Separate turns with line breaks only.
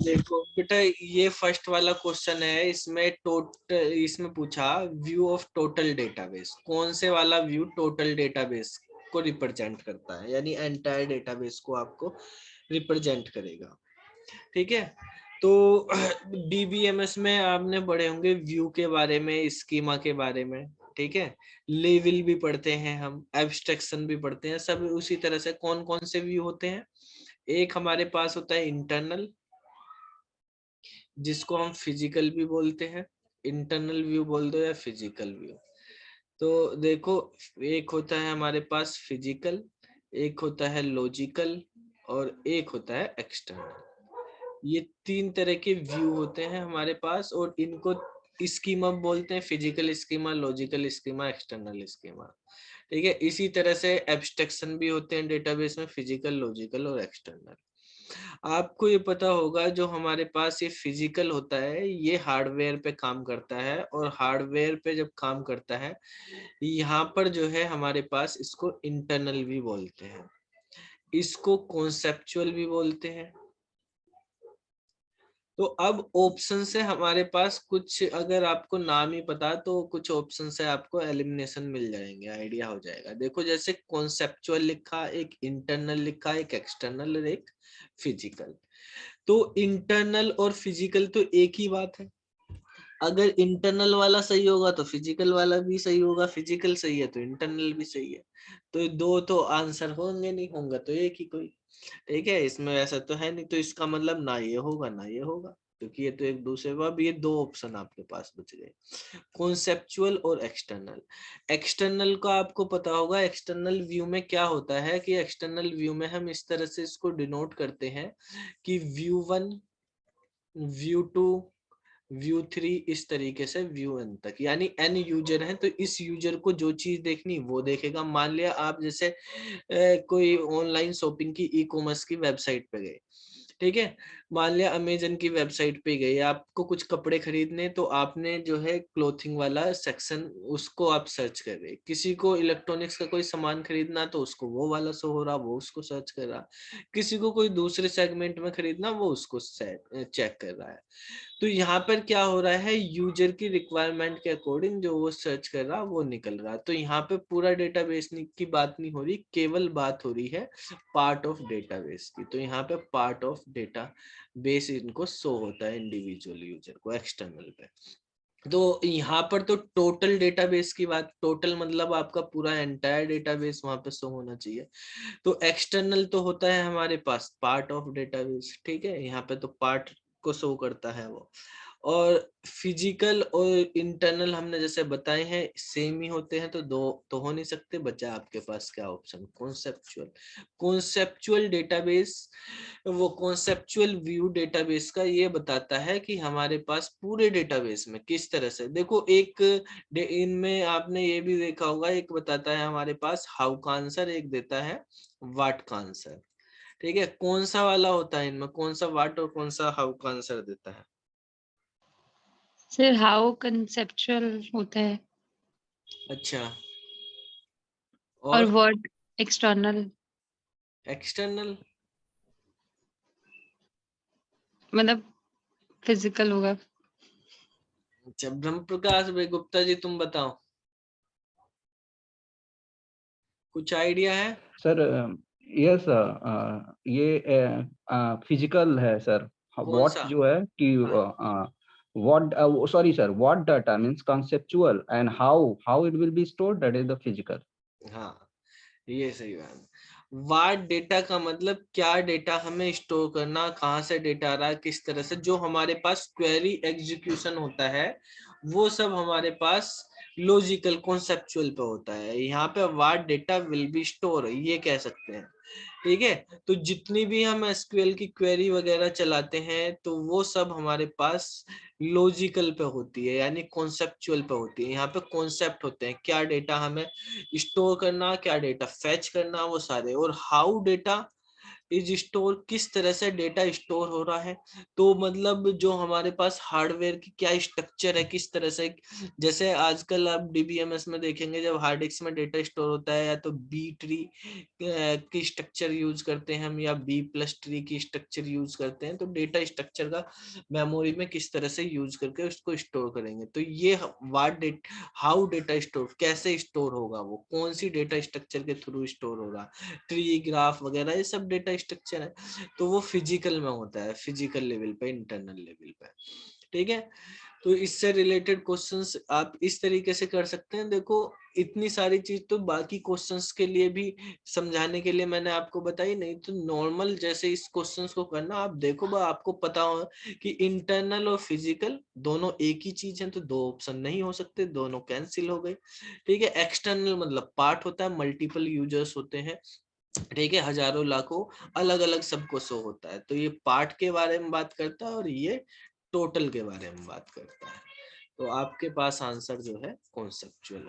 देखो बेटा, ये फर्स्ट वाला क्वेश्चन है, इसमें पूछा व्यू ऑफ टोटल डेटाबेस, कौन से वाला व्यू टोटल डेटाबेस को रिप्रेजेंट करता है, यानी एंटायर डेटाबेस को आपको रिप्रेजेंट करेगा। ठीक है, तो डीबीएमएस में आपने पढ़े होंगे व्यू के बारे में, स्कीमा के बारे में। ठीक है, लेवल भी पढ़ते हैं हम, एब्स्ट्रैक्शन भी पढ़ते हैं, सब उसी तरह से। कौन कौन से व्यू होते हैं? एक हमारे पास होता है इंटरनल, जिसको हम फिजिकल भी बोलते हैं, इंटरनल व्यू बोल दो या फिजिकल व्यू। तो देखो, एक होता है हमारे पास फिजिकल, एक होता है लॉजिकल, और एक होता है एक्सटर्नल। ये तीन तरह के व्यू होते हैं हमारे पास, और इनको स्कीमा बोलते हैं, physical schema, logical schema, external schema. ठीक है, इसी तरह से एब्स्ट्रैक्शन भी होते हैं डेटाबेस में, फिजिकल, लॉजिकल और एक्सटर्नल। आपको ये पता होगा जो हमारे पास ये फिजिकल होता है, ये हार्डवेयर पे काम करता है, और हार्डवेयर पे जब काम करता है, यहाँ पर जो है हमारे पास इसको इंटरनल भी बोलते हैं, इसको कॉन्सेप्चुअल भी बोलते हैं। तो अब ऑप्शन से हमारे पास कुछ, अगर आपको नाम ही पता तो कुछ ऑप्शन से आपको एलिमिनेशन मिल जाएंगे, आइडिया हो जाएगा। देखो, जैसे कॉन्सेप्चुअल लिखा, एक इंटरनल लिखा, एक एक्सटर्नल और एक फिजिकल। तो इंटरनल और फिजिकल तो एक ही बात है। अगर इंटरनल वाला सही होगा तो फिजिकल वाला भी सही होगा, फिजिकल सही है तो इंटरनल भी सही है। तो दो तो आंसर होंगे नहीं, होगा तो एक ही कोई। ठीक है, इसमें ऐसा तो है नहीं, तो इसका मतलब ना ये होगा ना ये होगा, क्योंकि ये तो एक दूसरे। अब ये दो ऑप्शन आपके पास बच गए, कॉन्सेप्चुअल और एक्सटर्नल। एक्सटर्नल का आपको पता होगा, एक्सटर्नल व्यू में क्या होता है कि एक्सटर्नल व्यू में हम इस तरह से इसको डिनोट करते हैं कि व्यू 1, व्यू 2, व्यू 3, इस तरीके से व्यू एन तक, यानी एन यूजर है तो इस यूजर को जो चीज देखनी वो देखेगा। मान लिया आप जैसे कोई ऑनलाइन शॉपिंग की, ई कॉमर्स की वेबसाइट पे गए। ठीक है, मान लिया अमेजन की वेबसाइट पे गए, आपको कुछ कपड़े खरीदने, तो आपने जो है क्लोथिंग वाला सेक्शन उसको आप सर्च कर रहे। किसी को इलेक्ट्रॉनिक्स का कोई सामान खरीदना तो उसको वो वाला शो हो रहा, वो उसको सर्च कर रहा। किसी को कोई दूसरे सेगमेंट में खरीदना, वो उसको चेक कर रहा है। तो यहाँ पर क्या हो रहा है, यूजर की रिक्वायरमेंट के अकॉर्डिंग जो वो सर्च कर रहा वो निकल रहा। तो यहाँ पे पूरा डेटाबेस की बात नहीं हो रही, केवल बात हो रही है पार्ट ऑफ डेटाबेस की। तो यहाँ पे पार्ट ऑफ डेटा बेस इनको शो होता है इंडिविजुअल यूजर को एक्सटर्नल पे। तो यहाँ पर तो टोटल डेटाबेस की बात, टोटल मतलब आपका पूरा एंटायर डेटाबेस वहां पे शो होना चाहिए। तो एक्सटर्नल तो होता है हमारे पास पार्ट ऑफ डेटाबेस। ठीक है, यहाँ पे तो पार्ट को शो करता है वो। और फिजिकल और इंटरनल हमने जैसे बताए हैं सेम ही होते हैं, तो दो तो हो नहीं सकते। बचा आपके पास क्या ऑप्शन, कॉन्सेप्चुअल। कॉन्सेप्चुअल डेटाबेस, वो कॉन्सेप्चुअल व्यू डेटाबेस का ये बताता है कि हमारे पास पूरे डेटाबेस में किस तरह से, देखो एक इनमें आपने ये भी देखा होगा, एक बताता है हमारे पास हाउ का आंसर, एक देता है व्हाट का आंसर। ठीक है, कौन सा वाला होता है इनमें, कौन सा व्हाट और कौन सा हाउ का आंसर देता है?
सर हाउ कंसेप्चुअल होता है
अच्छा,
और
और
वर्ड एक्सटर्नल,
एक्सटर्नल?
मतलब फिजिकल होगा।
अच्छा, ब्रह्म प्रकाश भाई गुप्ता जी, तुम बताओ, कुछ आइडिया है?
सर यस, ये फिजिकल है सर।
कौन
व्हाट
सा?
जो है कि
हाँ
what, sorry sir, what data means conceptual and how it will be stored, that is the physical.
हाँ, ये सही बात। वाट डेटा का मतलब क्या डेटा हमें स्टोर करना, कहाँ से डेटा आ रहा है, किस तरह से, जो हमारे पास क्वेरी एग्जीक्यूशन होता है वो सब हमारे पास लॉजिकल कॉन्सेप्चुअल पे होता है। यहाँ पे वाट डेटा विल बी स्टोर, ये कह सकते हैं। ठीक है, तो जितनी भी हम एसक्यूएल की क्वेरी वगैरह चलाते हैं तो वो सब हमारे पास लॉजिकल पे होती है, यानी कॉन्सेप्चुअल पे होती है। यहाँ पे कॉन्सेप्ट होते हैं, क्या डेटा हमें स्टोर करना, क्या डेटा फेच करना, वो सारे। और हाउ डेटा इज स्टोर, किस तरह से डेटा स्टोर हो रहा है। तो मतलब जो हमारे पास हार्डवेयर की क्या स्ट्रक्चर है, किस तरह से, जैसे आजकल आप डीबीएमएस में देखेंगे जब हार्ड डिस्क में डेटा स्टोर होता है, या तो बी ट्री की स्ट्रक्चर यूज करते हैं हम, या बी प्लस ट्री की स्ट्रक्चर यूज करते हैं। तो डेटा स्ट्रक्चर का मेमोरी में किस तरह से यूज करके उसको स्टोर करेंगे। तो ये हाउ डेटा स्टोर, कैसे स्टोर होगा, वो कौन सी डेटा स्ट्रक्चर के थ्रू स्टोर होगा, ट्री ग्राफ वगैरह ये सब डेटा स्ट्रक्चर है। तो वो फिजिकल में होता है, फिजिकल लेवल पे, इंटरनल लेवल पे। ठीक है, तो इससे रिलेटेड क्वेश्चंस आप इस तरीके से कर सकते हैं। देखो इतनी सारी चीज तो बाकी क्वेश्चंस के लिए भी समझाने के लिए मैंने आपको बताई, नहीं तो नॉर्मल जैसे इस क्वेश्चंस को करना। आप देखो आपको पता हो कि इंटरनल और फिजिकल दोनों एक ही चीज है, तो दो ऑप्शन नहीं हो सकते, दोनों कैंसिल हो गए। ठीक है, एक्सटर्नल मतलब पार्ट होता है, मल्टीपल यूजर्स होते हैं, ठीक है, हजारों लाखों अलग अलग सबको शो होता है। तो ये पार्ट के बारे में बात करता है और ये टोटल के बारे में बात करता है। तो आपके पास आंसर जो है कॉन्सेप्चुअल